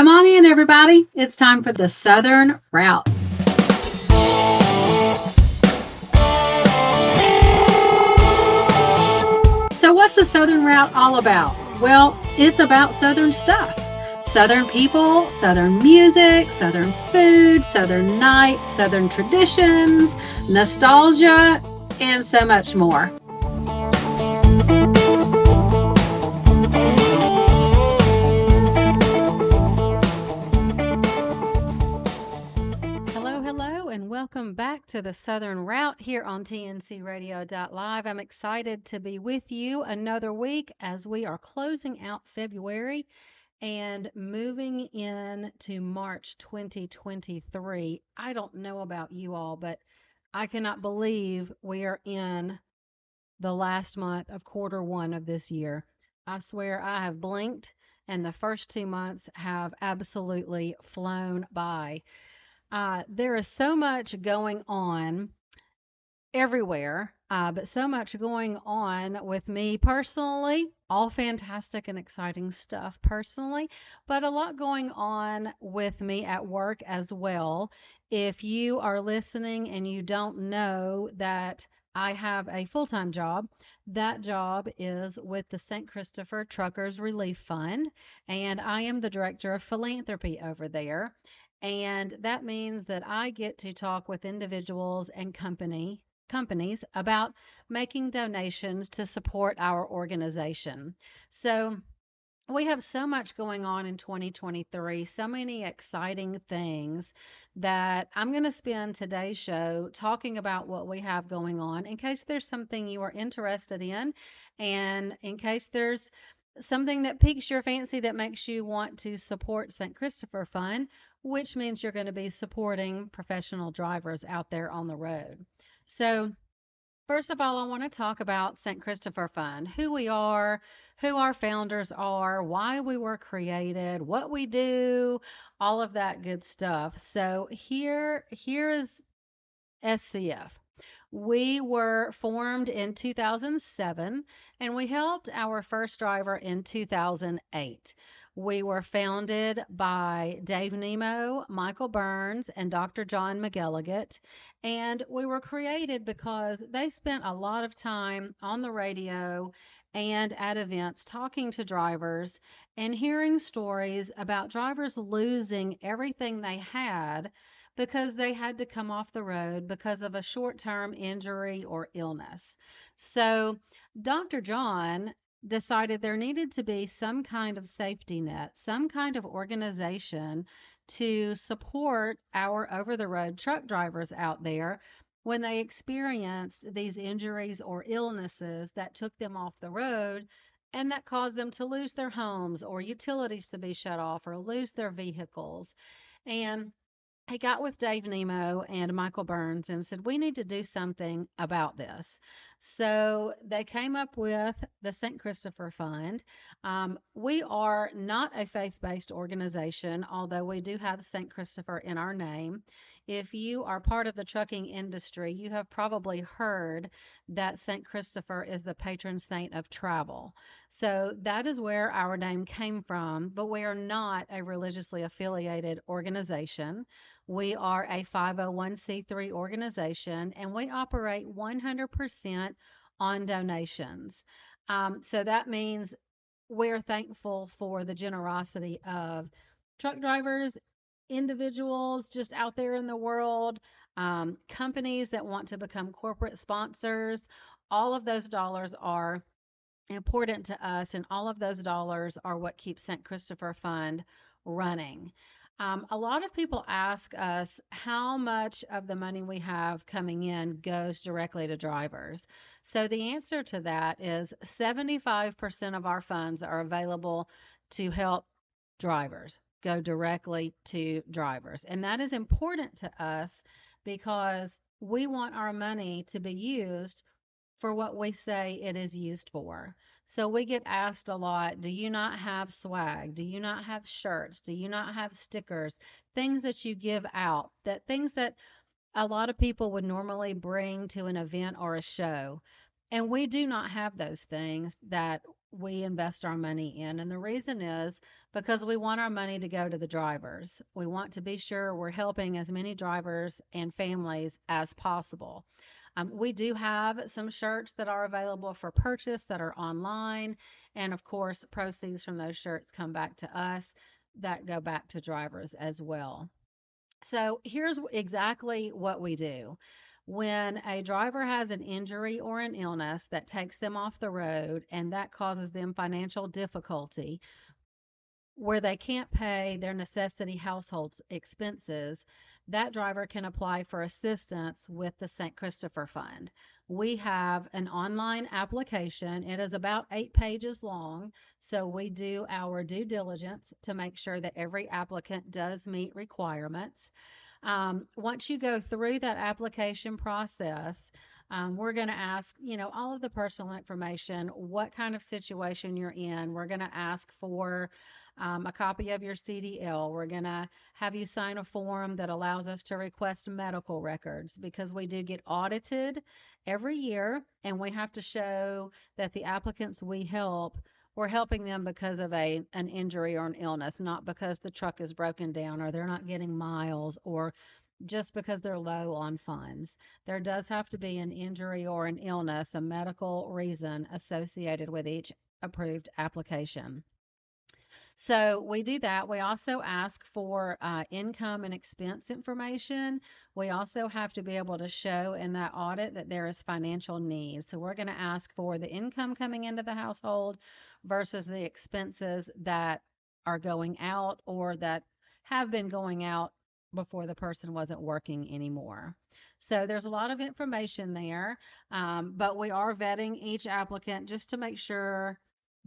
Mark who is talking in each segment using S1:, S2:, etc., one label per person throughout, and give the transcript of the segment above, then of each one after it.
S1: Come on in, everybody. It's time for the Southern Route. So, what's the Southern Route all about? Well, it's about Southern stuff. Southern people, Southern music, Southern food, Southern nights, Southern traditions, nostalgia, and so much more. Hello, hello, and welcome back to the Southern Route here on TNCRadio.live. I'm excited to be with you another week as we are closing out February and moving into March 2023. I don't know about you all, but I cannot believe we are in the last month of quarter one of this year. I swear I have blinked, and the first 2 months have absolutely flown by. There is so much going on everywhere, but so much going on with me personally. All fantastic and exciting stuff personally, but a lot going on with me at work as well. If you are listening and you don't know that I have a full time job, that job is with the St. Christopher Truckers Relief Fund, and I am the director of philanthropy over there. And that means that I get to talk with individuals and companies about making donations to support our organization. So, we have so much going on in 2023, so many exciting things that I'm going to spend today's show talking about what we have going on in case there's something you are interested in, and in case there's something that piques your fancy that makes you want to support St. Christopher Fund, which means you're going to be supporting professional drivers out there on the road. So, first of all, I want to talk about St. Christopher Fund, who we are, who our founders are, why we were created, what we do, all of that good stuff. So here is SCF. We were formed in 2007 and we helped our first driver in 2008. We were founded by Dave Nemo, Michael Burns, and Dr. John McElligott. And we were created because they spent a lot of time on the radio and at events talking to drivers and hearing stories about drivers losing everything they had because they had to come off the road because of a short term injury or illness. So, Dr. John decided there needed to be some kind of safety net, some kind of organization to support our over the road truck drivers out there when they experienced these injuries or illnesses that took them off the road and that caused them to lose their homes or utilities to be shut off or lose their vehicles. And he got with Dave Nemo and Michael Burns and said, we need to do something about this. So they came up with the St. Christopher Fund. We are not a faith based organization, although we do have St. Christopher in our name. If you are part of the trucking industry, you have probably heard that St. Christopher is the patron saint of travel. So that is where our name came from, but we are not a religiously affiliated organization. We are a 501c3 organization and we operate 100% on donations. So that means we're thankful for the generosity of truck drivers, individuals just out there in the world, companies that want to become corporate sponsors. All of those dollars are important to us, and all of those dollars are what keeps St. Christopher Fund running. A lot of people ask us how much of the money we have coming in goes directly to drivers. So the answer to that is 75% of our funds are available to help drivers, go directly to drivers. And that is important to us because we want our money to be used for what we say it is used for. So we get asked a lot, do you not have swag? Do you not have shirts? Do you not have stickers? Things that you give out, that things that a lot of people would normally bring to an event or a show. And we do not have those things that we invest our money in. And the reason is because we want our money to go to the drivers. We want to be sure we're helping as many drivers and families as possible. We do have some shirts that are available for purchase that are online. And of course, proceeds from those shirts come back to us that go back to drivers as well. So here's exactly what we do. When a driver has an injury or an illness that takes them off the road and that causes them financial difficulty, where they can't pay their necessity household expenses, that driver can apply for assistance with the St. Christopher Fund. We have an online application. It is about 8 pages long. So we do our due diligence to make sure that every applicant does meet requirements. Once you go through that application process, we're going to ask, all of the personal information, what kind of situation you're in. We're going to ask for a copy of your CDL. We're going to have you sign a form that allows us to request medical records because we do get audited every year and we have to show that the applicants we help, we're helping them because of an injury or an illness, not because the truck is broken down or they're not getting miles or just because they're low on funds. There does have to be an injury or an illness, a medical reason associated with each approved application. So we do that. We also ask for income and expense information. We also have to be able to show in that audit that there is financial need. So we're going to ask for the income coming into the household versus the expenses that are going out or that have been going out before the person wasn't working anymore. So there's a lot of information there, but we are vetting each applicant just to make sure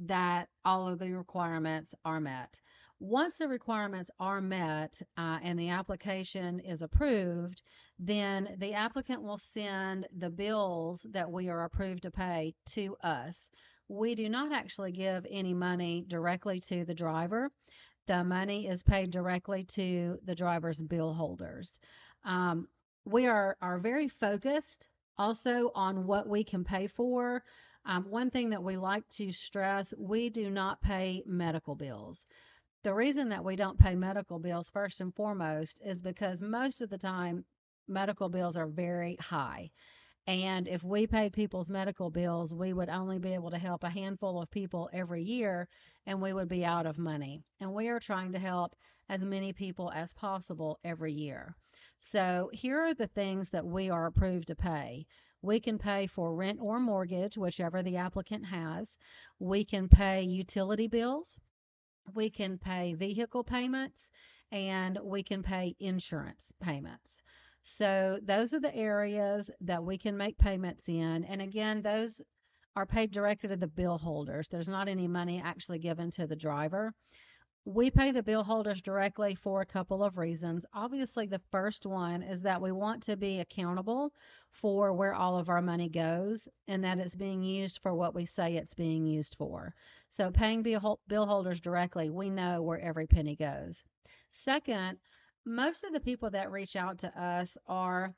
S1: that all of the requirements are met. Once the requirements are met and the application is approved, then the applicant will send the bills that we are approved to pay to us. We do not actually give any money directly to the driver. The money is paid directly to the driver's bill holders. We are very focused also on what we can pay for. One thing that we like to stress, we do not pay medical bills. The reason that we don't pay medical bills, first and foremost, is because most of the time medical bills are very high. And if we paid people's medical bills, we would only be able to help a handful of people every year and we would be out of money. And we are trying to help as many people as possible every year. So here are the things that we are approved to pay. We can pay for rent or mortgage, whichever the applicant has. We can pay utility bills. We can pay vehicle payments and we can pay insurance payments. So those are the areas that we can make payments in. And again, those are paid directly to the bill holders. There's not any money actually given to the driver. We pay the bill holders directly for a couple of reasons. Obviously, the first one is that we want to be accountable for where all of our money goes and that it's being used for what we say it's being used for. So, paying bill holders directly, we know where every penny goes. Second, most of the people that reach out to us are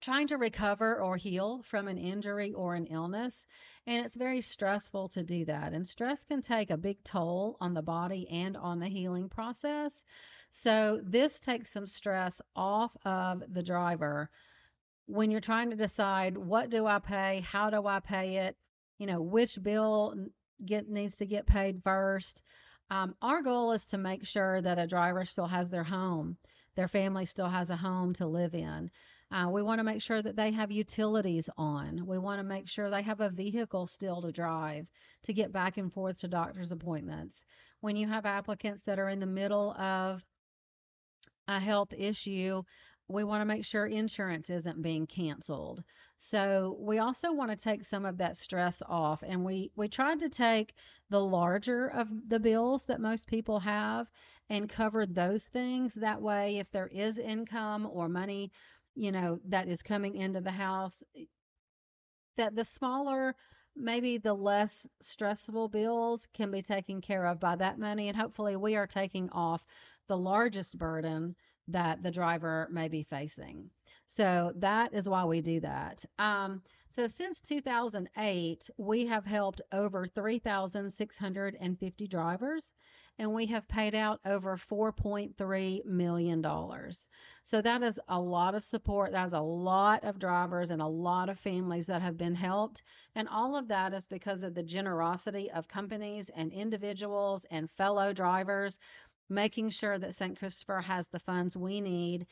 S1: trying to recover or heal from an injury or an illness. And it's very stressful to do that. And stress can take a big toll on the body and on the healing process. So, this takes some stress off of the driver when you're trying to decide what do I pay, how do I pay it, which bill needs to get paid first. Our goal is to make sure that a driver still has their home, their family still has a home to live in. We want to make sure that they have utilities on. We want to make sure they have a vehicle still to drive to get back and forth to doctor's appointments. When you have applicants that are in the middle of a health issue, we want to make sure insurance isn't being canceled. So we also want to take some of that stress off. And we tried to take the larger of the bills that most people have and cover those things. That way, if there is income or money, that is coming into the house, that the smaller, maybe the less stressful bills can be taken care of by that money. And hopefully, we are taking off the largest burden that the driver may be facing. So that is why we do that. So since 2008, we have helped over 3,650 drivers, and we have paid out over $4.3 million. So that is a lot of support. That's a lot of drivers and a lot of families that have been helped. And all of that is because of the generosity of companies and individuals and fellow drivers, making sure that St. Christopher has the funds we need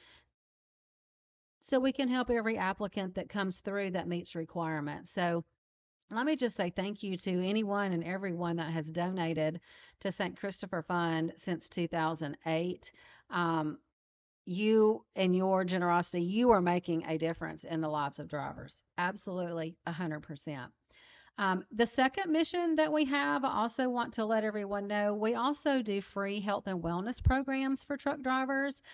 S1: so we can help every applicant that comes through that meets requirements. So let me just say thank you to anyone and everyone that has donated to St. Christopher Fund since 2008. You and your generosity, you are making a difference in the lives of drivers. Absolutely, 100%. The second mission that we have, I also want to let everyone know, we also do free health and wellness programs for truck drivers,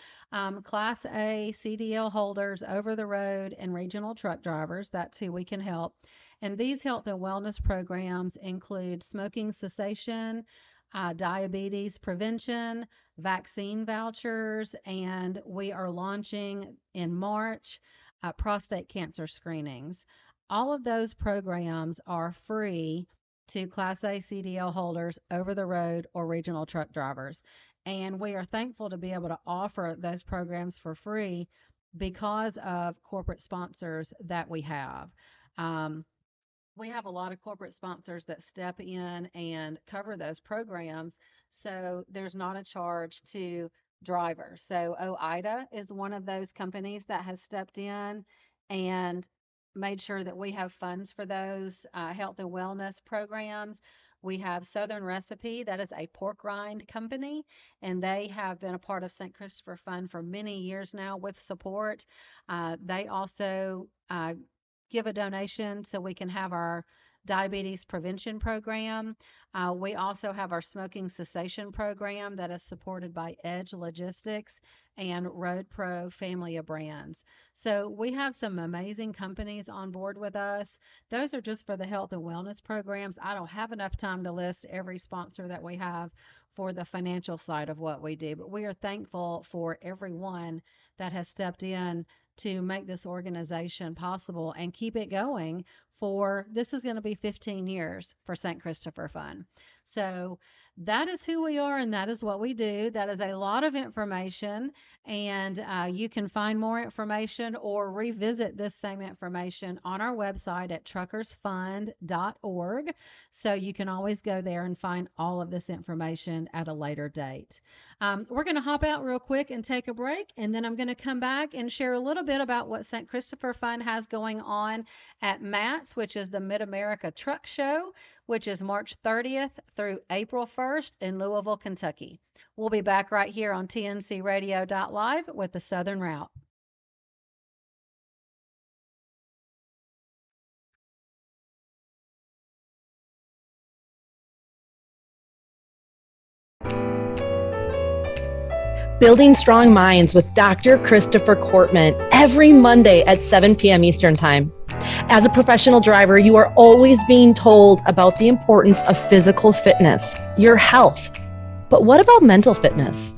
S1: Class A, CDL holders, over the road, and regional truck drivers. That's who we can help. And these health and wellness programs include smoking cessation, diabetes prevention, vaccine vouchers, and we are launching in March prostate cancer screenings. All of those programs are free to Class A CDL holders, over the road, or regional truck drivers. And we are thankful to be able to offer those programs for free because of corporate sponsors that we have. We have a lot of corporate sponsors that step in and cover those programs, so there's not a charge to drivers. So OIDA is one of those companies that has stepped in and made sure that we have funds for those health and wellness programs. We have Southern Recipe, that is a pork rind company, and they have been a part of St. Christopher Fund for many years now with support. They also give a donation so we can have our diabetes prevention program. We also have our smoking cessation program that is supported by Edge Logistics and Road Pro family of brands. So we have some amazing companies on board with us. Those are just for the health and wellness programs. I don't have enough time to list every sponsor that we have for the financial side of what we do, but we are thankful for everyone that has stepped in to make this organization possible and keep it going for, this is going to be 15 years for St. Christopher Fund. So that is who we are and that is what we do. That is a lot of information, and you can find more information or revisit this same information on our website at truckersfund.org. So you can always go there and find all of this information at a later date. We're going to hop out real quick and take a break, and then I'm going to come back and share a little bit about what St. Christopher Fund has going on at MATS, which is the Mid-America Truck Show, which is March 30th through April 1st in Louisville, Kentucky. We'll be back right here on TNCRadio.live with the Southern Route.
S2: Building Strong Minds with Dr. Christopher Kortman every Monday at 7 p.m. Eastern Time. As a professional driver, you are always being told about the importance of physical fitness, your health. But what about mental fitness?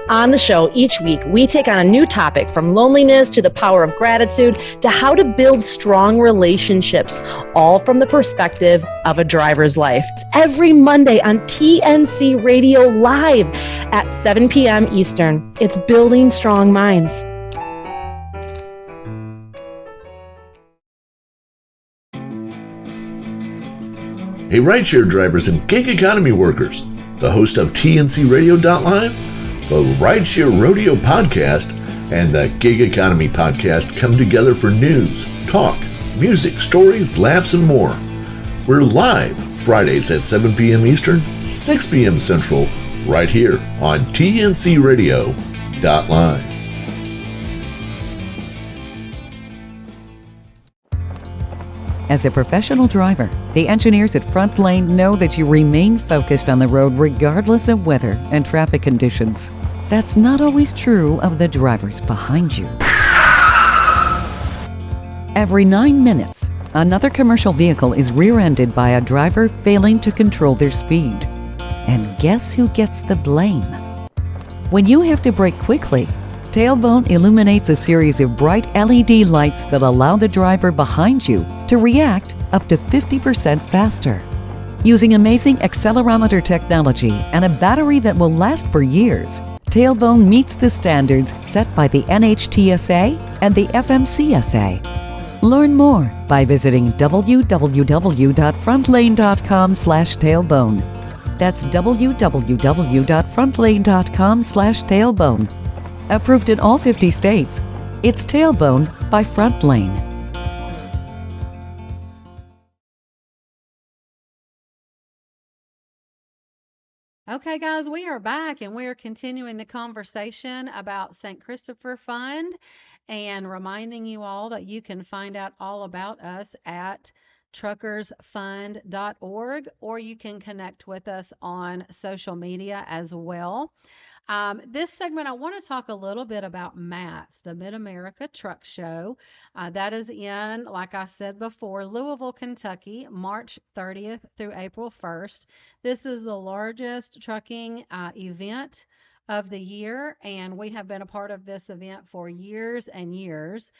S2: On the show each week, we take on a new topic, from loneliness to the power of gratitude to how to build strong relationships, all from the perspective of a driver's life. It's every Monday on TNC Radio Live at 7 p.m. Eastern. It's Building Strong Minds.
S3: Hey, rideshare drivers and gig economy workers, the host of TNC Radio.live, the Rideshare Rodeo Podcast, and the Gig Economy Podcast come together for news, talk, music, stories, laughs, and more. We're live Fridays at 7 p.m. Eastern, 6 p.m. Central, right here on TNC Radio.live.
S4: As a professional driver, the engineers at Front Lane know that you remain focused on the road regardless of weather and traffic conditions. That's not always true of the drivers behind you. Every 9 minutes, another commercial vehicle is rear-ended by a driver failing to control their speed. And guess who gets the blame? When you have to brake quickly, Tailbone illuminates a series of bright LED lights that allow the driver behind you to react up to 50% faster. Using amazing accelerometer technology and a battery that will last for years, Tailbone meets the standards set by the NHTSA and the FMCSA. Learn more by visiting www.frontlane.com/tailbone. That's www.frontlane.com/tailbone. Approved in all 50 states. It's Tailbone by Frontlane.
S1: Okay, guys, we are back and we are continuing the conversation about St. Christopher Fund and reminding you all that you can find out all about us at truckersfund.org, or you can connect with us on social media as well. This segment, I want to talk a little bit about MATS, the Mid America Truck Show. That is in, like I said before, Louisville, Kentucky, March 30th through April 1st. This is the largest trucking event of the year, and we have been a part of this event for years and years.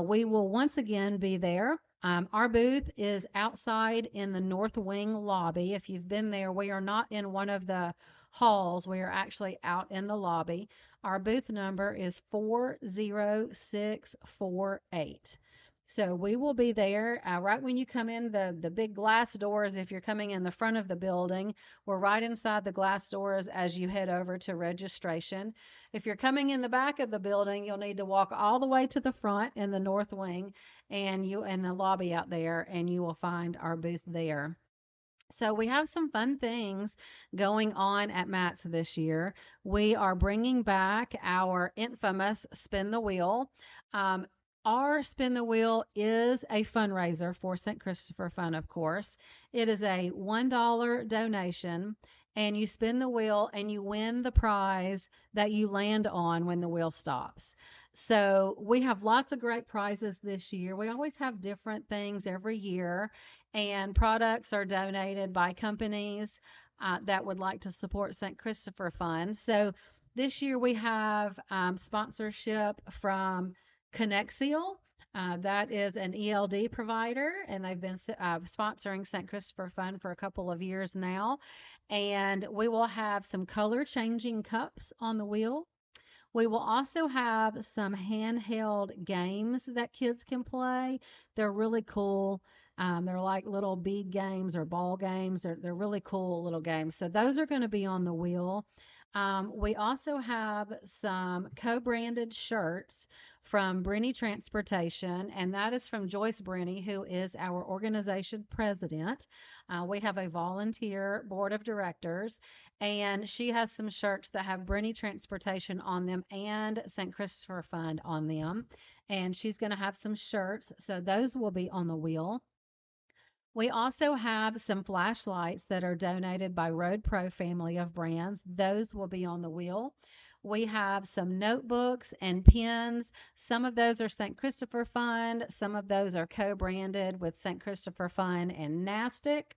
S1: We will once again be there. Our booth is outside in the North Wing lobby. If you've been there, we are not in one of the halls. We are actually out in the lobby. Our booth number is 40648. So we will be there right when you come in the big glass doors. If you're coming in the front of the building, we're right inside the glass doors as you head over to registration. If you're coming in the back of the building, you'll need to walk all the way to the front in the north wing and you in the lobby out there, and you will find our booth there. So we have some fun things going on at MATS this year. We are bringing back our infamous Spin the Wheel. Our Spin the Wheel is a fundraiser for St. Christopher Fund, of course. It is a $1 donation, and you spin the wheel and you win the prize that you land on when the wheel stops. So we have lots of great prizes this year. We always have different things every year, and products are donated by companies that would like to support St. Christopher Fund. So this year we have sponsorship from Connexial. That is an ELD provider, and they've been sponsoring St. Christopher Fund for a couple of years now. And we will have some color changing cups on the wheel. We will also have some handheld games that kids can play. They're really cool. They're like little bead games or ball games. They're really cool little games. So those are going to be on the wheel. We also have some co-branded shirts from Brenny Transportation, and that is from Joyce Brenny, who is our organization president. We have a volunteer board of directors, and she has some shirts that have Brenny Transportation on them and St. Christopher Fund on them. And she's going to have some shirts, so those will be on the wheel. We also have some flashlights that are donated by Road Pro family of brands. Those will be on the wheel. We have some notebooks and pens. Some of those are St. Christopher Fund. Some of those are co-branded with St. Christopher Fund and NASTIC.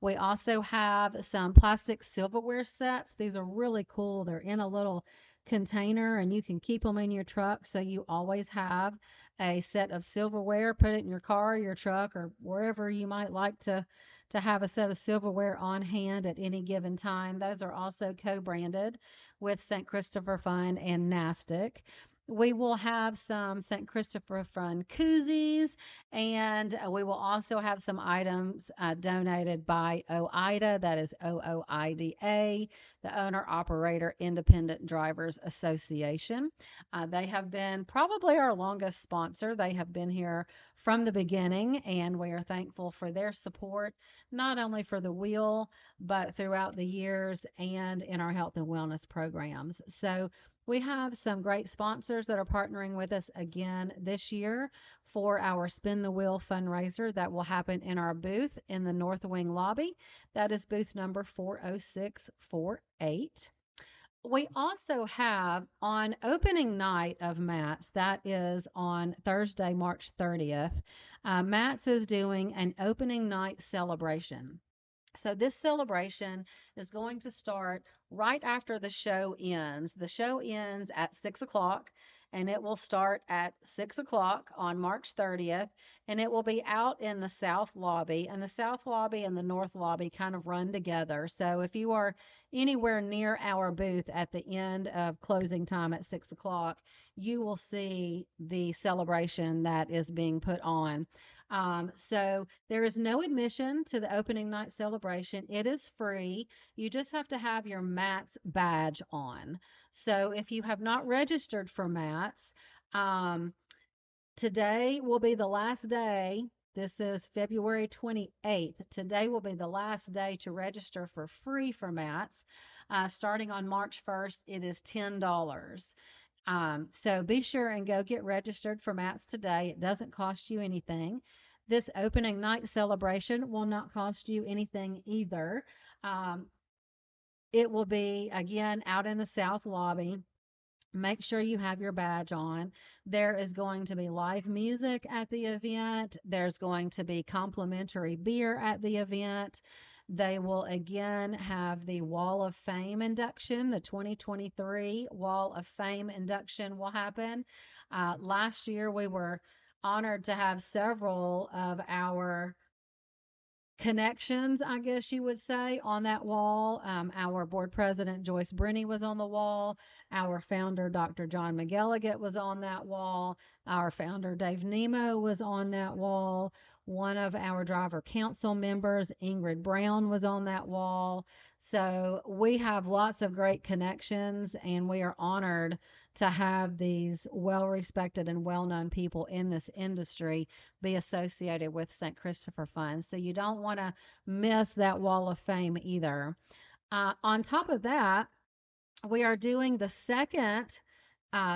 S1: We also have some plastic silverware sets. These are really cool. They're in a little container and you can keep them in your truck, so you always have a set of silverware. Put it in your car, your truck, or wherever you might like to have a set of silverware on hand at any given time. Those are also co-branded with St. Christopher Fund and NASTIC. We will have some St. Christopher Fund koozies, and we will also have some items donated by OIDA, that is OOIDA, the Owner Operator Independent Drivers Association. They have been probably our longest sponsor. They have been here from the beginning, and we are thankful for their support, not only for the wheel, but throughout the years and in our health and wellness programs. So we have some great sponsors that are partnering with us again this year for our Spin the Wheel fundraiser that will happen in our booth in the North Wing lobby. That is booth number 40648. We also have on opening night of MATS, that is on Thursday, March 30th, MATS is doing an opening night celebration. So this celebration is going to start right after the show ends. The show ends at 6 o'clock, and it will start at 6 o'clock on March 30th, and it will be out in the South Lobby. And the South Lobby and the North Lobby kind of run together. So if you are anywhere near our booth at the end of closing time at 6 o'clock, you will see the celebration that is being put on. So there is no admission to the opening night celebration. It is free. You just have to have your MATS badge on. So if you have not registered for MATS, um, today will be the last day. This is February 28th. Today will be the last day to register for free for MATS. Starting on March 1st, it is $10. So be sure and go get registered for MATS today. It doesn't cost you anything. This opening night celebration will not cost you anything either. Um, it will be again out in the South Lobby. Make sure you have your badge on. There is going to be live music at the event. There's going to be complimentary beer at the event. They will again have the Wall of Fame induction. The 2023 Wall of Fame induction will happen. Last year, we were honored to have several of our connections, I guess you would say, on that wall. Our board president, Joyce Brenny, was on the wall. Our founder, Dr. John McElligott, was on that wall. Our founder, Dave Nemo, was on that wall. One of our driver council members, Ingrid Brown, was on that wall. So we have lots of great connections, and we are honored to have these well-respected and well-known people in this industry be associated with St. Christopher Fund. So you don't want to miss that Wall of Fame either. On top of that, we are doing the second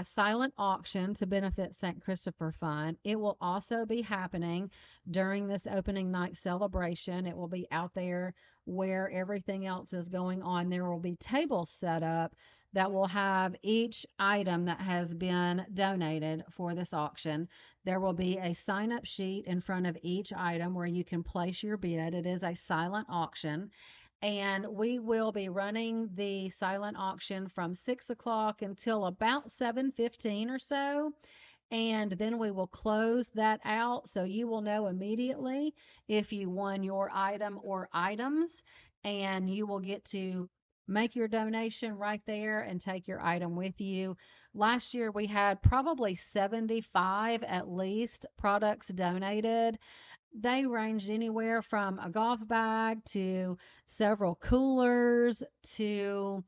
S1: silent auction to benefit St. Christopher Fund. It will also be happening during this opening night celebration. It will be out there where everything else is going on. There will be tables set up that will have each item that has been donated for this auction. There will be a sign up sheet in front of each item where you can place your bid. It is a silent auction. And we will be running the silent auction from 6 o'clock until about 7:15 or so. And then we will close that out. So you will know immediately if you won your item or items, and you will get to make your donation right there and take your item with you. Last year we had probably 75 at least products donated. They ranged anywhere from a golf bag to several coolers to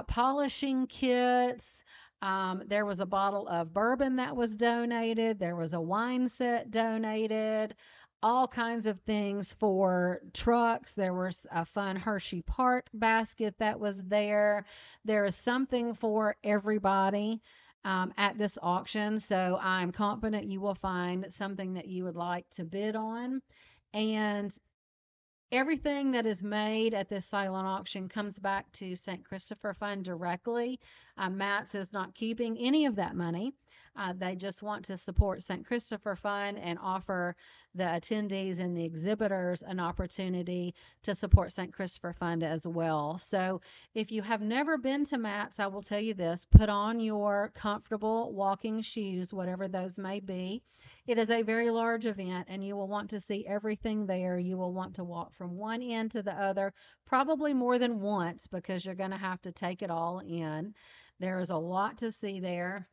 S1: polishing kits. There was a bottle of bourbon that was donated. There was a wine set donated. All kinds of things for trucks. There was a fun Hershey Park basket that was there. There is something for everybody at this auction. So I'm confident you will find something that you would like to bid on. And everything that is made at this silent auction comes back to St. Christopher Fund directly. MATS is not keeping any of that money. They just want to support St. Christopher Fund and offer the attendees and the exhibitors an opportunity to support St. Christopher Fund as well. So if you have never been to MATS, I will tell you this: put on your comfortable walking shoes, whatever those may be. It is a very large event, and you will want to see everything there. You will want to walk from one end to the other, probably more than once, because you're going to have to take it all in. There is a lot to see there.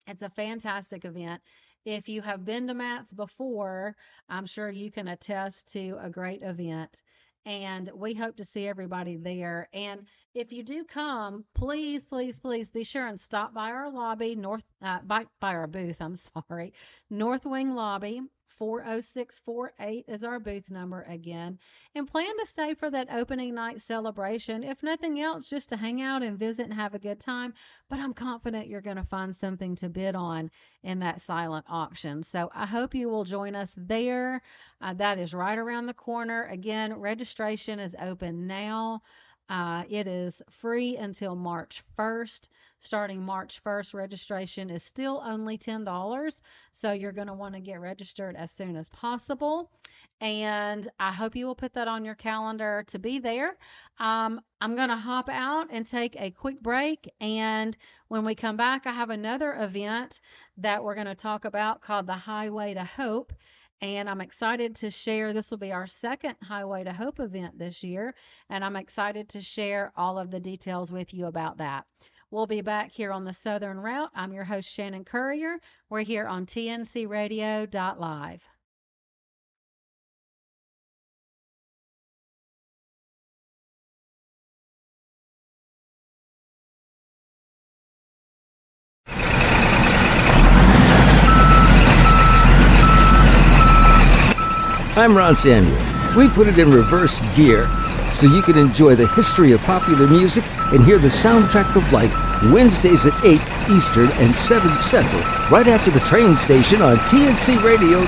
S1: It's a fantastic event. If you have been to MATS before, I'm sure you can attest to a great event. And we hope to see everybody there. And if you do come, please, please, please be sure and stop by our lobby, by our booth, I'm sorry, North Wing Lobby. 40648 is our booth number again. And plan to stay for that opening night celebration. If nothing else, just to hang out and visit and have a good time. But I'm confident you're going to find something to bid on in that silent auction. So I hope you will join us there. That is right around the corner. Again, registration is open now. It is free until March 1st. Starting March 1st, registration is still only $10. So you're going to want to get registered as soon as possible. And I hope you will put that on your calendar to be there. I'm going to hop out and take a quick break. And when we come back, I have another event that we're going to talk about called the Highway to Hope. And I'm excited to share. This will be our second Highway to Hope event this year. And I'm excited to share all of the details with you about that. We'll be back here on the Southern Route. I'm your host, Shannon Courier. We're here on tncradio.live.
S5: I'm Ron Samuels. We put it in reverse gear so you can enjoy the history of popular music and hear the soundtrack of life Wednesdays at 8 Eastern and 7 Central, right after the train station on tncradio.live.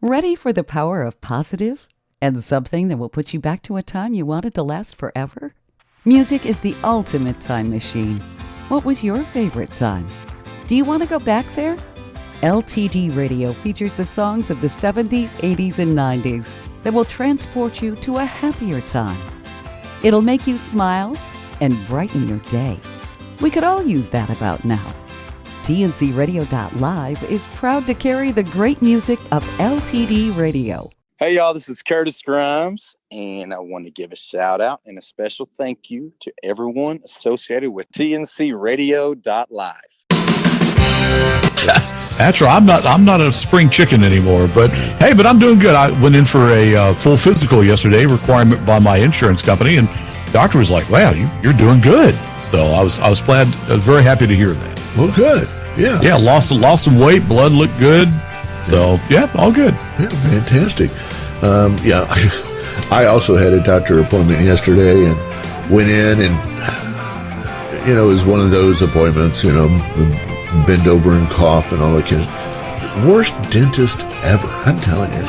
S4: Ready for the power of positive and something that will put you back to a time you wanted to last forever? Music is the ultimate time machine. What was your favorite time? Do you want to go back there? LTD Radio features the songs of the 70s, 80s, and 90s that will transport you to a happier time. It'll make you smile and brighten your day. We could all use that about now. TNCRadio.live is proud to carry the great music of LTD Radio.
S6: Hey, y'all, this is Curtis Grimes, and I want to give a shout out and a special thank you to everyone associated with TNCRadio.live.
S7: That's right. I'm not a spring chicken anymore, but hey, I'm doing good. I went in for a full physical yesterday, requirement by my insurance company, and the doctor was like, "Wow, you're doing good." So I was glad. I was very happy to hear that.
S3: Well, good. Yeah.
S7: Yeah, lost some weight. Blood looked good. So yeah, all good.
S3: Yeah, fantastic. Yeah, I also had a doctor appointment yesterday and went in, and it was one of those appointments. Bend over and cough and all that kind of worst dentist ever, I'm telling you.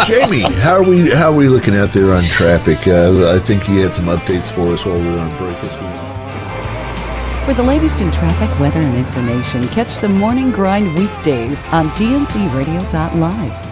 S3: Jamie, how are we looking out there on traffic? I think you had some updates for us while we were on break this week.
S4: For the latest in traffic, weather, and information, catch the Morning Grind weekdays on tncradio.live.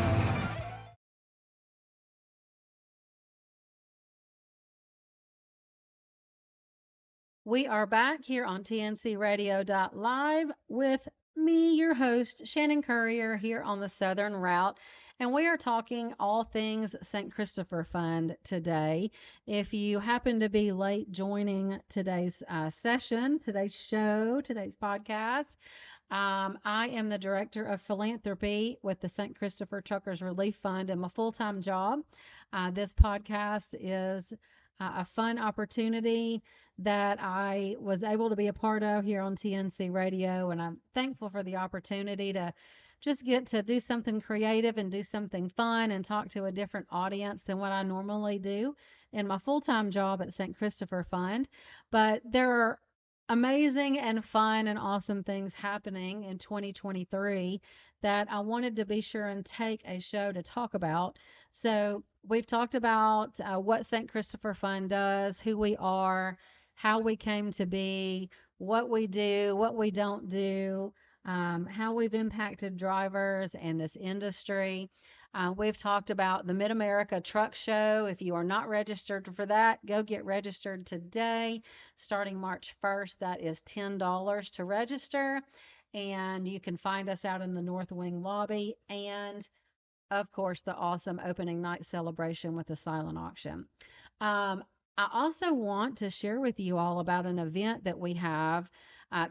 S1: We are back here on tncradio.live with me, your host, Shannon Courier, here on the Southern Route. And we are talking all things St. Christopher Fund today. If you happen to be late joining today's session, today's show, today's podcast, I am the Director of Philanthropy with the St. Christopher Truckers Relief Fund and my full-time job. This podcast is a fun opportunity that I was able to be a part of here on TNC Radio, and I'm thankful for the opportunity to just get to do something creative and do something fun and talk to a different audience than what I normally do in my full-time job at St. Christopher Fund. But there are amazing and fun and awesome things happening in 2023 that I wanted to be sure and take a show to talk about. So we've talked about what St. Christopher Fund does, who we are, how we came to be, what we do, what we don't do, how we've impacted drivers and this industry. We've talked about the Mid-America Truck Show. If you are not registered for that, go get registered today. Starting March 1st, that is $10 to register. And you can find us out in the North Wing lobby. And, of course, the awesome opening night celebration with the silent auction. I also want to share with you all about an event that we have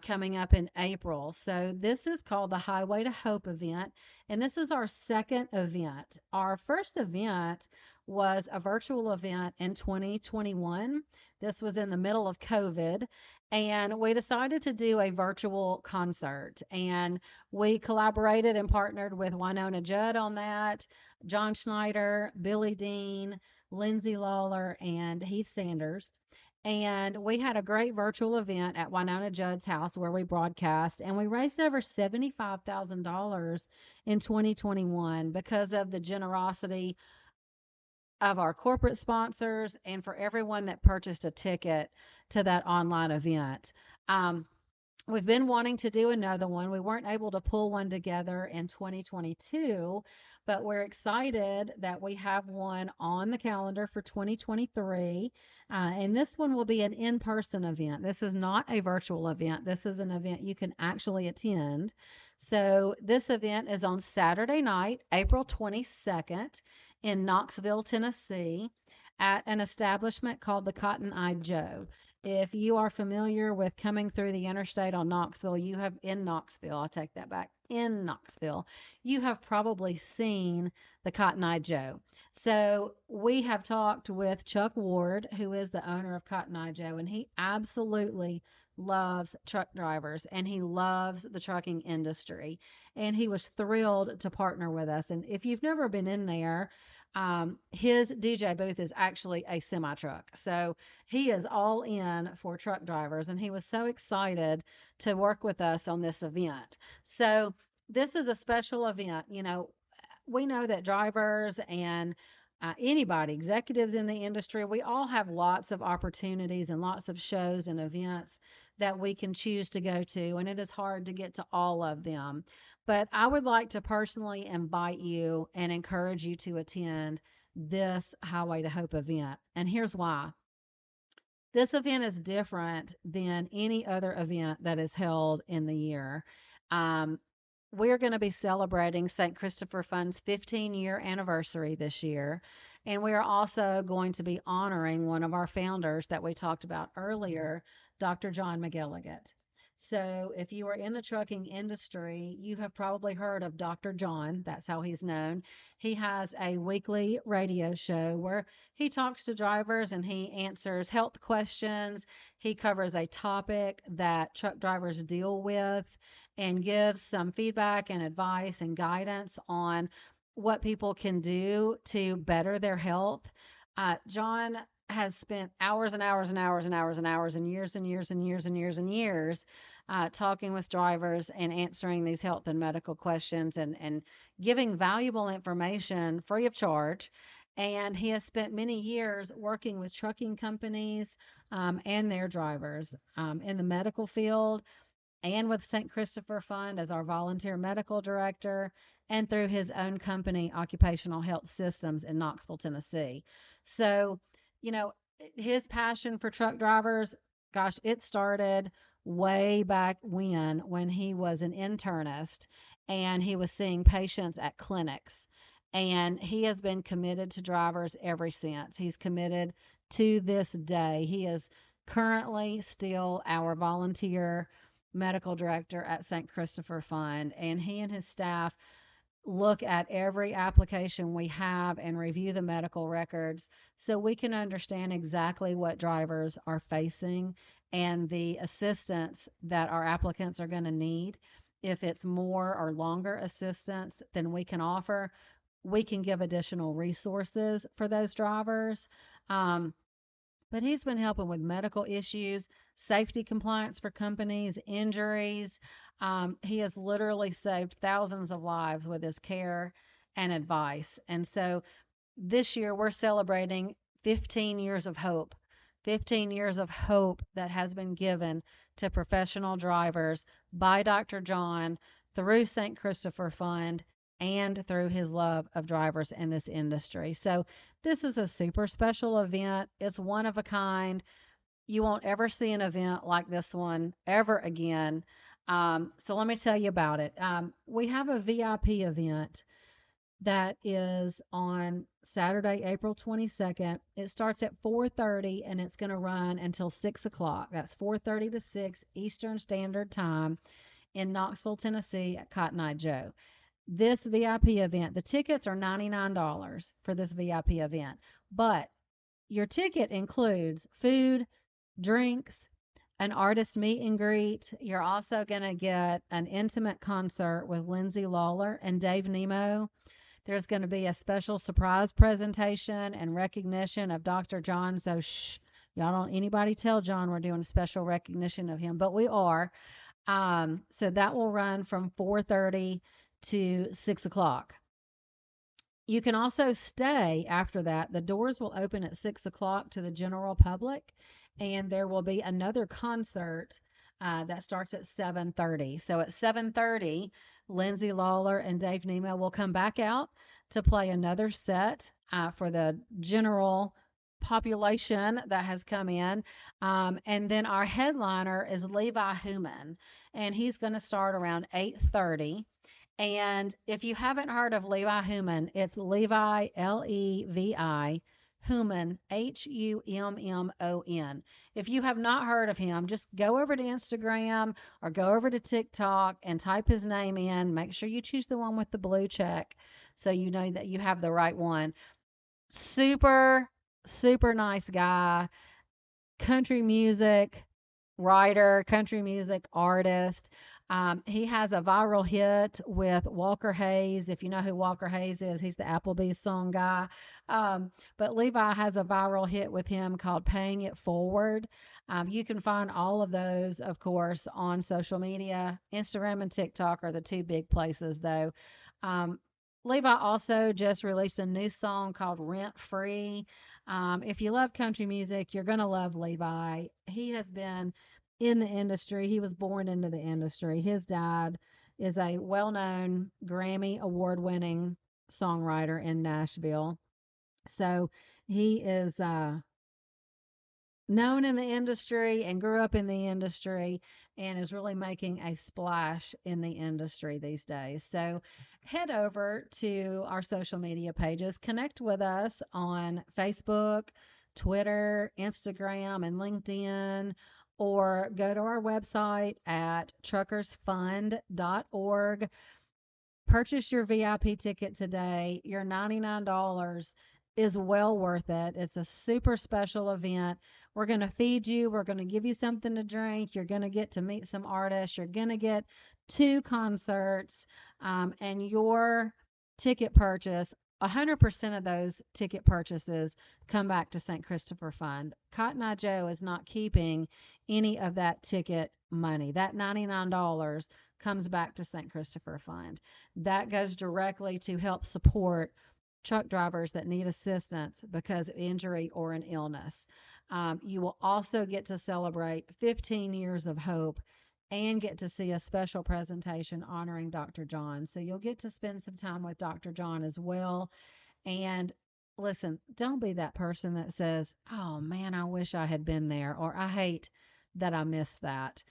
S1: coming up in April. So this is called the Highway to Hope event, and this is our second event. Our first event was a virtual event in 2021. This was in the middle of COVID, and we decided to do a virtual concert, and we collaborated and partnered with Winona Judd on that, John Schneider, Billy Dean, Lindsay Lawler, and Heath Sanders. And we had a great virtual event at Winona Judd's house where we broadcast, and we raised over $75,000 in 2021 because of the generosity of our corporate sponsors and for everyone that purchased a ticket to that online event. Um, We've been wanting to do another one. We weren't able to pull one together in 2022, but we're excited that we have one on the calendar for 2023. And this one will be an in person event. This is not a virtual event, this is an event you can actually attend. So, this event is on Saturday night, April 22nd, in Knoxville, Tennessee, at an establishment called the Cotton Eye Joe. If you are familiar with coming through the interstate on Knoxville, I'll take that back, in Knoxville, you have probably seen the Cotton Eye Joe. So we have talked with Chuck Ward, who is the owner of Cotton Eye Joe, and he absolutely loves truck drivers and he loves the trucking industry. And he was thrilled to partner with us. And if you've never been in there, his DJ booth is actually a semi truck. So he is all in for truck drivers, and he was so excited to work with us on this event. So this is a special event. We know that drivers and anybody, executives in the industry, we all have lots of opportunities and lots of shows and events that we can choose to go to, and it is hard to get to all of them. But I would like to personally invite you and encourage you to attend this Highway to Hope event. And here's why. This event is different than any other event that is held in the year. We're going to be celebrating St. Christopher Fund's 15-year anniversary this year. And we are also going to be honoring one of our founders that we talked about earlier, Dr. John McGilligan. So if you are in the trucking industry, you have probably heard of Dr. John. That's how he's known. He has a weekly radio show where he talks to drivers and he answers health questions. He covers a topic that truck drivers deal with and gives some feedback and advice and guidance on what people can do to better their health. John has spent hours and hours and hours and hours and hours and years and years and years and years and years talking with drivers and answering these health and medical questions and giving valuable information free of charge. And he has spent many years working with trucking companies and their drivers in the medical field and with St. Christopher Fund as our volunteer medical director, and through his own company, Occupational Health Systems in Knoxville, Tennessee. So, his passion for truck drivers, gosh, it started way back when he was an internist and he was seeing patients at clinics. And he has been committed to drivers ever since. He's committed to this day. He is currently still our volunteer medical director at St. Christopher Fund, and he and his staff look at every application we have and review the medical records so we can understand exactly what drivers are facing and the assistance that our applicants are going to need. If it's more or longer assistance than we can offer, we can give additional resources for those drivers. But he's been helping with medical issues, safety compliance for companies, injuries. He has literally saved thousands of lives with his care and advice. And so this year we're celebrating 15 years of hope, 15 years of hope that has been given to professional drivers by Dr. John through St. Christopher Fund and through his love of drivers in this industry. So this is a super special event. It's one of a kind. You won't ever see an event like this one ever again. So let me tell you about it. We have a VIP event that is on Saturday, April 22nd. It starts at 4:30 and it's going to run until 6 o'clock. That's 4:30 to 6 Eastern Standard Time in Knoxville, Tennessee at Cotton Eye Joe. This VIP event, the tickets are $99 for this VIP event, but your ticket includes food, drinks, an artist meet and greet. You're also going to get an intimate concert with Lindsay Lawler and Dave Nemo. There's going to be a special surprise presentation and recognition of Dr. John. So Y'all don't anybody tell John we're doing a special recognition of him, but we are. So that will run from 4:30 to 6 o'clock. You can also stay after that. The doors will open at 6 o'clock to the general public, and there will be another concert that starts at 7:30. So at 7:30, Lindsay Lawler and Dave Nemo will come back out to play another set for the general population that has come in. And then our headliner is Levi Human, and he's going to start around 8:30. And if you haven't heard of Levi Human, it's Levi, Levi, Human, Hummon. If you have not heard of him, just go over to Instagram or go over to TikTok and type his name in. Make sure you choose the one with the blue check so you know that you have the right one. Super, super nice guy. Country music writer, country music artist. He has a viral hit with Walker Hayes. If you know who Walker Hayes is, he's the Applebee's song guy. But Levi has a viral hit with him called Paying It Forward. You can find all of those, of course, on social media. Instagram and TikTok are the two big places, though. Levi also just released a new song called Rent Free. If you love country music, you're going to love Levi. He has been in the industry. He was born into the industry. His dad is a well-known Grammy award-winning songwriter in Nashville. So he is known in the industry and grew up in the industry and is really making a splash in the industry these days. So head over to our social media pages, connect with us on Facebook, Twitter, Instagram, and LinkedIn, or go to our website at truckersfund.org. Purchase your VIP ticket today. Your $99 is well worth it. It's a super special event. We're going to feed you. We're going to give you something to drink. You're going to get to meet some artists. You're going to get 2 concerts. And your ticket purchase, 100% of those ticket purchases come back to St. Christopher Fund. Cotton Eye Joe is not keeping any of that ticket money. That $99 comes back to St. Christopher Fund. That goes directly to help support truck drivers that need assistance because of injury or an illness. You will also get to celebrate 15 years of hope and get to see a special presentation honoring Dr. John. So you'll get to spend some time with Dr. John as well. And listen, don't be that person that says, oh man, I wish I had been there, or I hate that I missed that.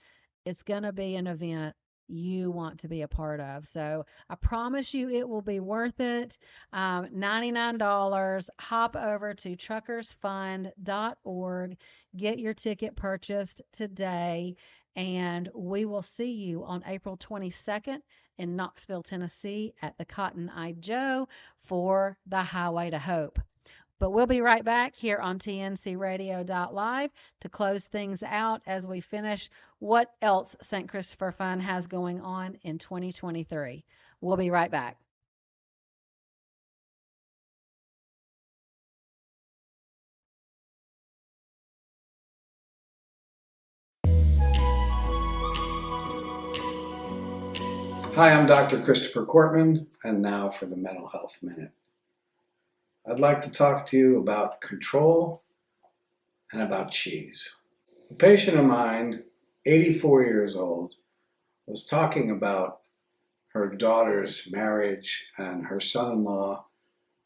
S1: It's going to be an event you want to be a part of. So I promise you it will be worth it. $99. Hop over to truckersfund.org. Get your ticket purchased today. And we will see you on April 22nd in Knoxville, Tennessee at the Cotton Eye Joe for the Highway to Hope. But we'll be right back here on tncradio.live to close things out as we finish what else St. Christopher Fund has going on in 2023. We'll be right back.
S8: Hi, I'm Dr. Christopher Cortman, and now for the Mental Health Minute. I'd like to talk to you about control and about cheese. A patient of mine, 84 years old, was talking about her daughter's marriage and her son-in-law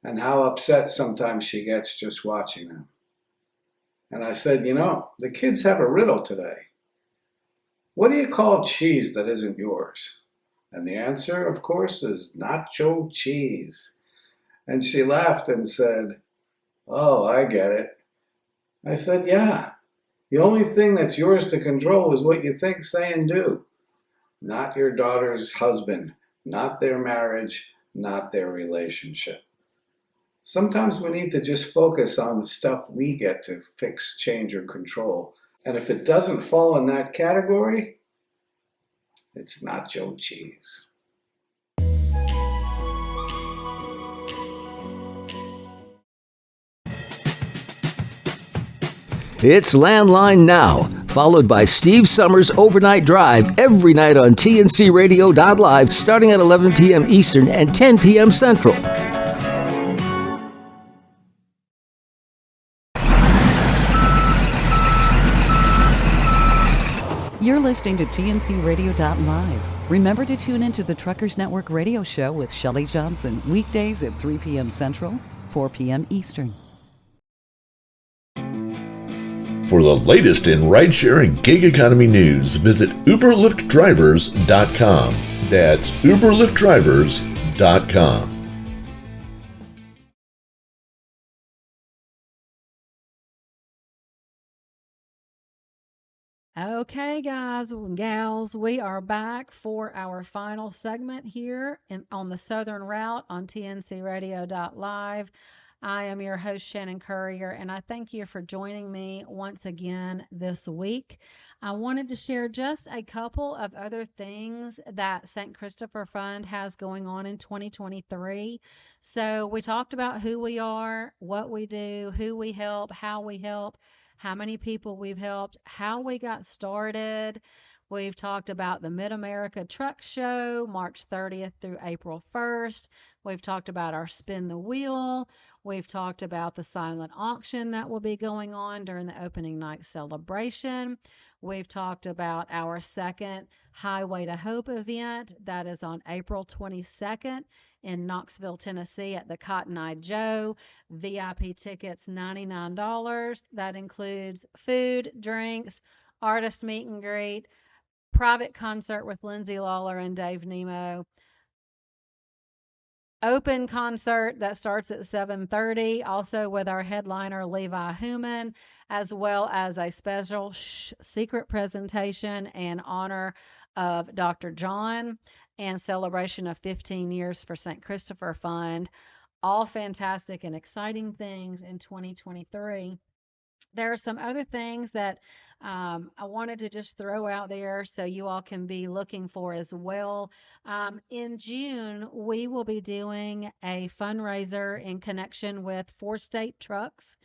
S8: and how upset sometimes she gets just watching them. And I said, you know, the kids have a riddle today. What do you call cheese that isn't yours? And the answer, of course, is nacho cheese. And she laughed and said, oh, I get it. I said, yeah. The only thing that's yours to control is what you think, say, and do. Not your daughter's husband, not their marriage, not their relationship. Sometimes we need to just focus on the stuff we get to fix, change, or control. And if it doesn't fall in that category, it's nacho cheese.
S5: It's Landline Now, followed by Steve Summers' Overnight Drive every night on TNCRadio.live starting at 11 p.m. Eastern and 10 p.m. Central.
S4: You're listening to TNCRadio.live. Remember to tune into the Truckers Network radio show with Shelley Johnson, weekdays at 3 p.m. Central, 4 p.m. Eastern.
S3: For the latest in rideshare and gig economy news, visit UberLiftDrivers.com. That's UberLiftDrivers.com.
S1: Okay, guys and gals, we are back for our final segment here on the Southern Route on TNCRadio.live. I am your host, Shannon Courier, and I thank you for joining me once again this week. I wanted to share just a couple of other things that St. Christopher Fund has going on in 2023. So we talked about who we are, what we do, who we help, how many people we've helped, how we got started. We've talked about the Mid-America Truck Show, March 30th through April 1st. We've talked about our Spin the Wheel. We've talked about the silent auction that will be going on during the opening night celebration. We've talked about our second Highway to Hope event that is on April 22nd in Knoxville, Tennessee at the Cotton Eye Joe. VIP tickets $99. That includes food, drinks, artist meet and greet, private concert with Lindsay Lawler and Dave Nemo, open concert that starts at 7:30, also with our headliner Levi Human, as well as a special secret presentation in honor of Dr. John and celebration of 15 years for St. Christopher Fund. All fantastic and exciting things in 2023. There are some other things that I wanted to just throw out there so you all can be looking for as well. In June, we will be doing a fundraiser in connection with Four State Trucks.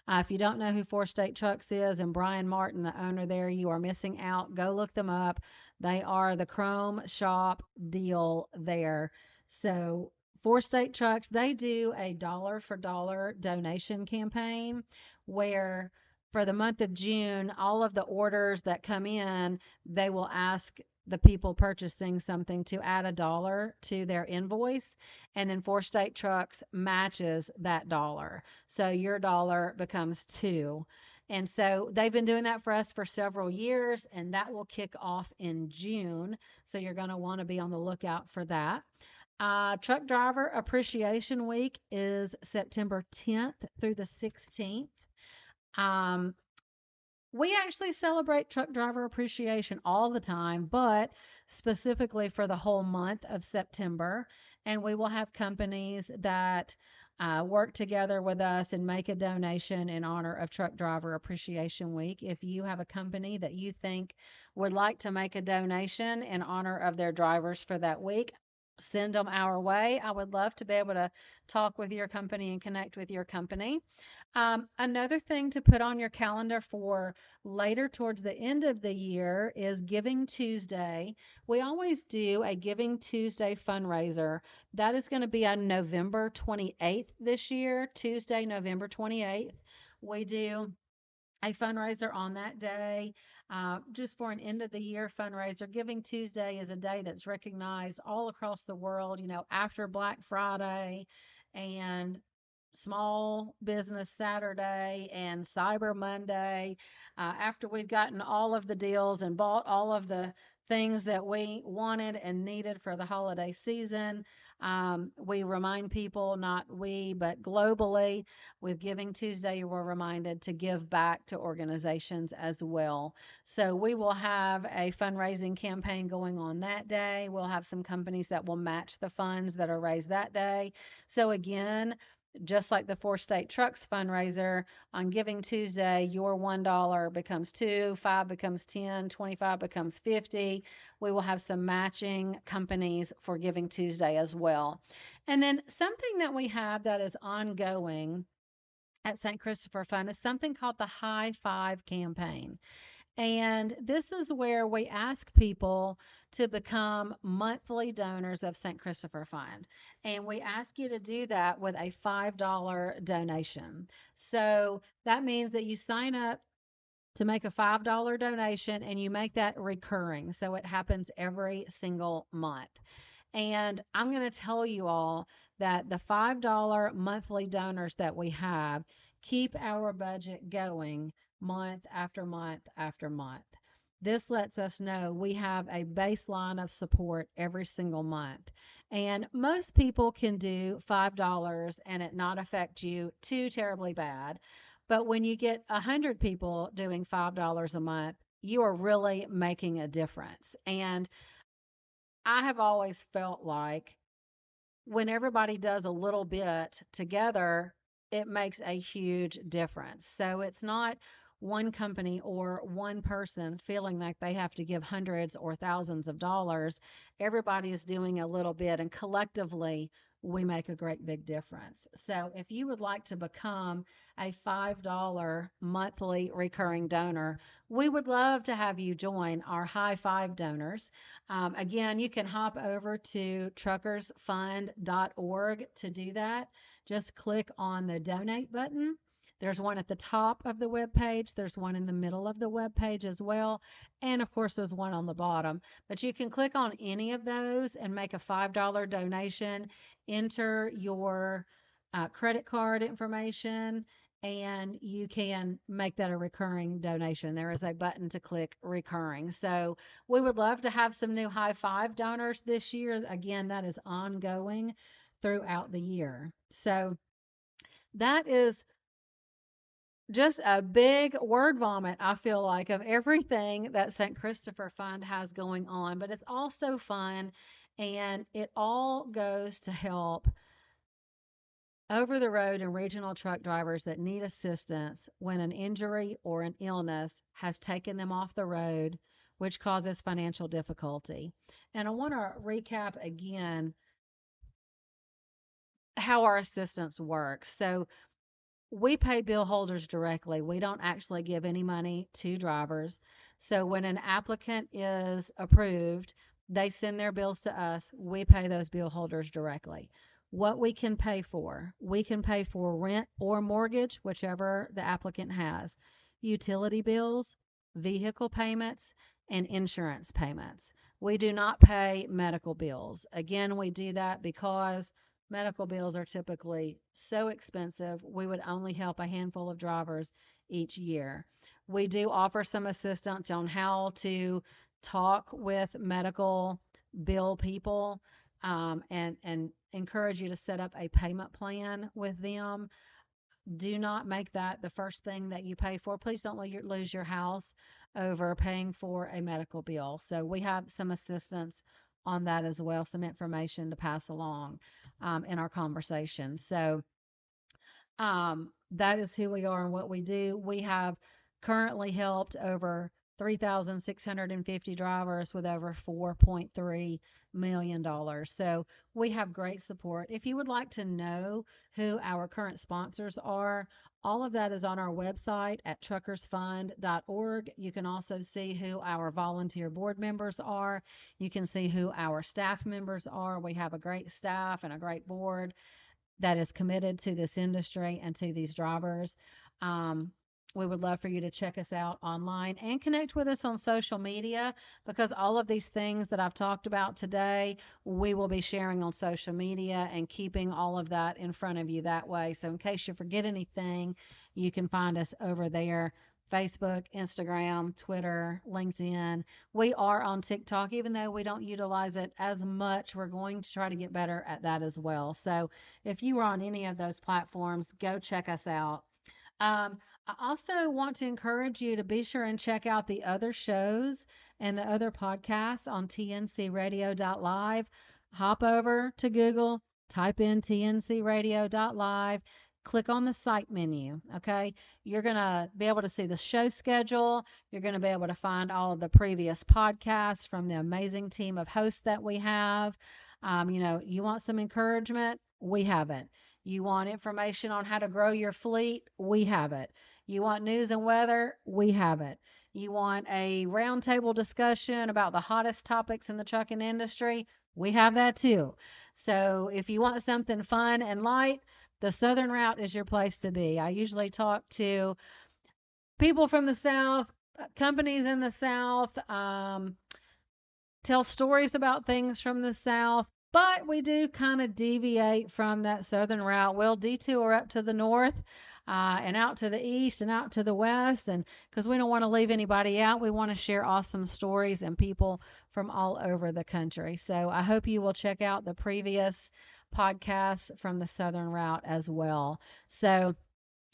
S1: If you don't know who Four State Trucks is and Brian Martin, the owner there, you are missing out. Go look them up. They are the Chrome Shop deal there. So, Four State Trucks, they do a dollar for dollar donation campaign where for the month of June, all of the orders that come in, they will ask the people purchasing something to add $1 to their invoice, and then Four State Trucks matches that dollar. So your dollar becomes $2. And so they've been doing that for us for several years, and that will kick off in June. So you're going to want to be on the lookout for that. Truck Driver Appreciation Week is September 10th through the 16th. We actually celebrate truck driver appreciation all the time, but specifically for the whole month of September. And we will have companies that work together with us and make a donation in honor of Truck Driver Appreciation Week. If you have a company that you think would like to make a donation in honor of their drivers for that week, send them our way. I would love to be able to talk with your company and connect with your company. Another thing to put on your calendar for later towards the end of the year is Giving Tuesday. We always do a Giving Tuesday fundraiser. That is going to be on November 28th this year, Tuesday, November 28th. We do a fundraiser on that day, just for an end of the year fundraiser. Giving Tuesday is a day that's recognized all across the world, after Black Friday and Small Business Saturday and Cyber Monday. After we've gotten all of the deals and bought all of the things that we wanted and needed for the holiday season, we remind people, not we, but globally, with Giving Tuesday, we're reminded to give back to organizations as well. So we will have a fundraising campaign going on that day. We'll have some companies that will match the funds that are raised that day. So again, just like the Four State Trucks fundraiser, on Giving Tuesday, your $1 becomes $2, $5 becomes $10, $25 becomes $50. We will have some matching companies for Giving Tuesday as well. And then something that we have that is ongoing at St. Christopher Fund is something called the High Five campaign. And this is where we ask people to become monthly donors of St. Christopher Fund. And we ask you to do that with a $5 donation. So that means that you sign up to make a $5 donation and you make that recurring. So it happens every single month. And I'm going to tell you all that the $5 monthly donors that we have keep our budget going month after month after month. This lets us know we have a baseline of support every single month. And most people can do $5 and it not affect you too terribly bad. But when you get 100 people doing $5 a month, you are really making a difference. And I have always felt like when everybody does a little bit together, it makes a huge difference. So it's not one company or one person feeling like they have to give hundreds or thousands of dollars. Everybody is doing a little bit, and collectively, we make a great big difference. So if you would like to become a $5 monthly recurring donor, we would love to have you join our High Five donors. Again, you can hop over to truckersfund.org to do that. Just click on the donate button. There's one at the top of the web page. There's one in the middle of the web page as well. And of course, there's one on the bottom. But you can click on any of those and make a $5 donation, enter your credit card information, and you can make that a recurring donation. There is a button to click recurring. So we would love to have some new High Five donors this year. Again, that is ongoing throughout the year. So that is just a big word vomit, I feel like, of everything that St. Christopher Fund has going on. But it's also fun, and it all goes to help over the road and regional truck drivers that need assistance when an injury or an illness has taken them off the road, which causes financial difficulty. And I want to recap again how our assistance works. So we pay bill holders directly. We don't actually give any money to drivers. So when an applicant is approved, they send their bills to us. We pay those bill holders directly. What we can pay for rent or mortgage, whichever the applicant has, utility bills, vehicle payments, and insurance payments. We do not pay medical bills. Again, we do that because medical bills are typically so expensive, we would only help a handful of drivers each year. We do offer some assistance on how to talk with medical bill people, and encourage you to set up a payment plan with them. Do not make that the first thing that you pay for. Please don't lose your house over paying for a medical bill. So we have some assistance on that as well, some information to pass along in our conversation. So that is who we are and what we do. We have currently helped over 3,650 drivers with over $4.3 million. So we have great support. If you would like to know who our current sponsors are, all of that is on our website at truckersfund.org. You can also see who our volunteer board members are. You can see who our staff members are. We have a great staff and a great board that is committed to this industry and to these drivers. We would love for you to check us out online and connect with us on social media, because all of these things that I've talked about today, we will be sharing on social media and keeping all of that in front of you that way. So in case you forget anything, you can find us over there. Facebook, Instagram, Twitter, LinkedIn. We are on TikTok, even though we don't utilize it as much. We're going to try to get better at that as well. So if you are on any of those platforms, go check us out. I also want to encourage you to be sure and check out the other shows and the other podcasts on tncradio.live. Hop over to Google, type in tncradio.live, click on the site menu, okay? You're going to be able to see the show schedule. You're going to be able to find all of the previous podcasts from the amazing team of hosts that we have. You want some encouragement? We have it. You want information on how to grow your fleet? We have it. You want news and weather? We have it. You want a roundtable discussion about the hottest topics in the trucking industry? We have that too. So if you want something fun and light, the Southern Route is your place to be. I usually talk to people from the South, companies in the South, tell stories about things from the South, but we do kind of deviate from that Southern Route. We'll detour up to the north and out to the east and out to the west, and because we don't want to leave anybody out, we want to share awesome stories and people from all over the country. So I hope you will check out the previous podcasts from the Southern Route as well. So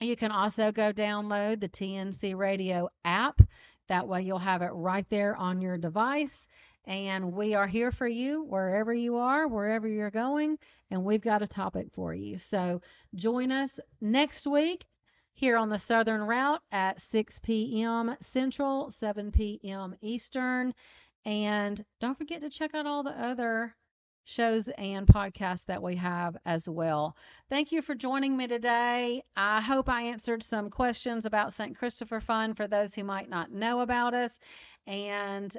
S1: you can also go download the TNC Radio app. That way you'll have it right there on your device. And we are here for you wherever you are, wherever you're going, and we've got a topic for you. So join us next week here on the Southern Route at 6 p.m. Central, 7 p.m. Eastern. And don't forget to check out all the other shows and podcasts that we have as well. Thank you for joining me today. I hope I answered some questions about St. Christopher Fund for those who might not know about us. And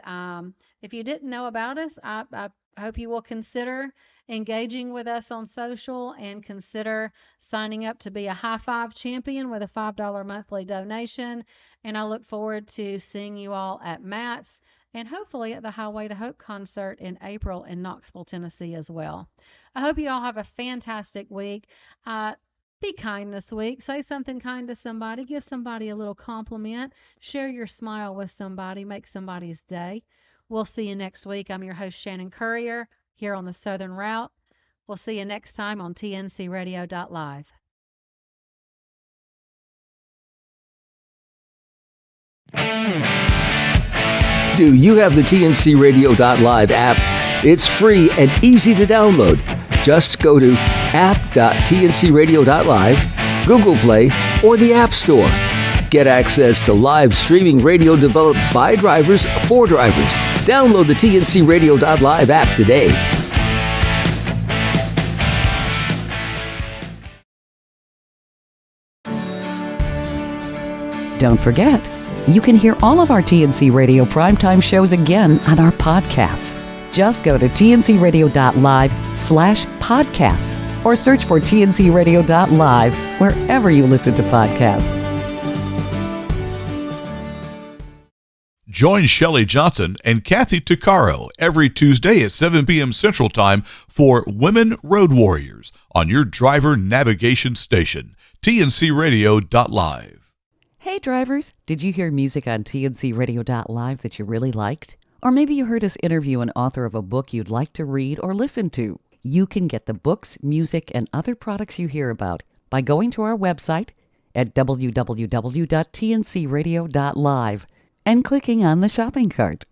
S1: if you didn't know about us, I hope you will consider engaging with us on social and consider signing up to be a High Five champion with a $5 monthly donation. And I look forward to seeing you all at Matt's and hopefully at the Highway to Hope concert in April in Knoxville, Tennessee as well. I hope you all have a fantastic week. Be kind this week. Say something kind to somebody. Give somebody a little compliment. Share your smile with somebody. Make somebody's day. We'll see you next week. I'm your host, Shannon Currier, here on the Southern Route. We'll see you next time on tncradio.live.
S5: Do you have the TNCradio.live app? It's free and easy to download. Just go to app.tncradio.live, Google Play, or the App Store. Get access to live streaming radio developed by drivers for drivers. Download the TNCradio.live app today.
S4: Don't forget, you can hear all of our TNC Radio primetime shows again on our podcasts. Just go to tncradio.live/podcasts or search for tncradio.live wherever you listen to podcasts.
S7: Join Shelley Johnson and Kathy Tuccaro every Tuesday at 7 p.m. Central Time for Women Road Warriors on your driver navigation station, tncradio.live.
S4: Hey drivers, did you hear music on tncradio.live that you really liked? Or maybe you heard us interview an author of a book you'd like to read or listen to. You can get the books, music, and other products you hear about by going to our website at www.tncradio.live and clicking on the shopping cart.